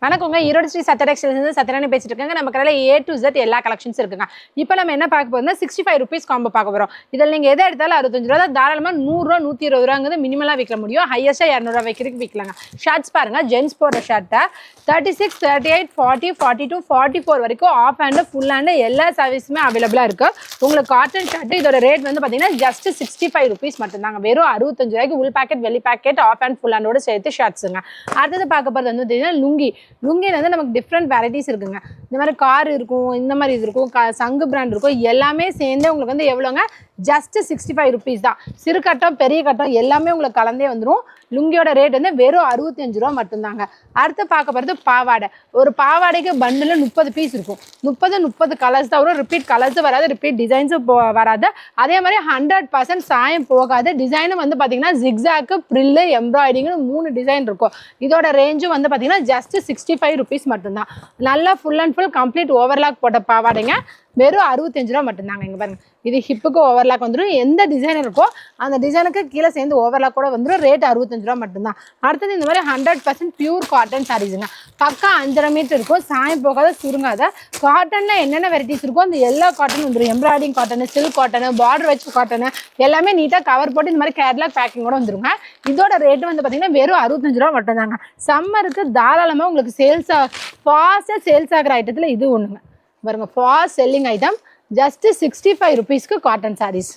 வணக்கங்க. ஈரோடு ஸ்ரீ சத்யா டெக்ஸ்டைல்ஸ் சத்யராணி பேசிட்டு இருக்காங்க. நம்ம கடையில் A to Z எல்லா கலெக்ஷன்ஸ் இருக்குங்க. இப்போ நம்ம என்ன பார்க்க போறோம்னா 65 rupees காம்போ பார்க்க போறோம். இதில் நீங்கள் எதை எடுத்தாலும் 65 ரூபா தான். தாராளமாக 100 ரூபா 120 ரூபாங்கிறது மினிமலாக விற்க முடியும். ஹையஸ்ட்டாக 200 ரூபா வைக்கிறதுக்கு விற்கலாங்க. ஷர்ட்ஸ் பாருங்க, ஜென்ஸ் போடுற ஷர்ட்டை 36, 38, 40, 42, 44 வரைக்கும் ஆஃப் ஹேண்டு ஃபுல் ஹேண்டு எல்லா சர்வீஸுமே அவைலபிளாக இருக்கு. உங்களுக்கு காட்டன் ஷர்ட் இதோட ரேட் வந்து பார்த்தீங்கன்னா ஜஸ்ட் 65 rupees மட்டும்தாங்க. வெறும் 65 ரூபாய்க்கு உள் பேக்கெட் வெளி பேக்கெட் ஆஃப் ஹேண்ட் ஃபுல் ஹேண்டோட சேர்த்து ஷர்ட்ஸுங்க. அடுத்தது பார்க்க போகிறது வந்து பார்த்தீங்கன்னா லுங்கியில் வந்து நமக்கு டிஃப்ரெண்ட் வெரைட்டிஸ் இருக்குங்க. இந்த மாதிரி கார் இருக்கும், இந்த மாதிரி இது இருக்கும், சங்கு பிராண்ட் இருக்கும், எல்லாமே சேர்ந்து உங்களுக்கு வந்து எவ்வளோங்க, ஜஸ்ட் 65 rupees தான். சிறு கட்டம் பெரிய கட்டம் எல்லாமே உங்களுக்கு கலந்தே வந்துடும். லுங்கியோட ரேட் வந்து வெறும் 65 ரூபா மட்டும்தாங்க. அடுத்து பார்க்க போகிறது பாவாடை. ஒரு பாவாடைக்கு பண்டில் 30 பீஸ் இருக்கும். 30 கலர்ஸ் தான் வரும். ரிப்பீட் கலர்ஸும் வராது, ரிப்பீட் டிசைன்ஸும் வராது. அதே மாதிரி 100% சாயம் போகாது. டிசைனும் வந்து பார்த்தீங்கன்னா ஜிக்ஸாக்கு, ப்ரில்லு, எம்ப்ராய்டிங்னு 3 டிசைன் இருக்கும். இதோட ரேஞ்சும் வந்து பார்த்தீங்கன்னா ஜஸ்ட் 65 rupees மட்டும்தான். நல்லா full and full complete overlock போட்ட பாவாடைங்க. வெறும் 65 ரூபா மட்டும்தாங்க. இங்கே பாருங்க, இது ஹிப்புக்கு ஓவர்லாக் வந்துடும். எந்த டிசைன் இருக்கோ அந்த டிசைனுக்கு கீழே சேர்ந்து ஓவர்லாக் கூட வந்துடும். ரேட் 65 ரூபா மட்டும்தான். அடுத்தது இந்த மாதிரி 100% பியூர் காட்டன் சாரீஸுங்க. பக்கா 5.5 மீட்டர் இருக்கும். சாயம் போகாத, சுருங்காத. காட்டனில் என்னென்ன வெரைட்டிஸ் இருக்கோ அந்த எல்லா காட்டனும் வந்துடும். Embroidery cotton, silk cotton, border வச்சு காட்டனு எல்லாமே நீட்டாக கவர் போட்டு இந்த மாதிரி கேட்லாக் பேக்கிங்கோட வந்துருங்க. இதோட ரேட்டு வந்து பார்த்தீங்கன்னா வெறும் 65 ரூபா மட்டும்தாங்க. சம்மருக்கு தாராளமாக உங்களுக்கு ஃபாஸ்ட்டாக சேல்ஸ் ஆகிற ஐட்டத்தில் இது ஒன்றுங்க. பாருங்க, ஃபாஸ்ட் செல்லிங் ஐட்டம். ஜஸ்ட் 65 rupeesக்கு காட்டன் சாரீஸ்.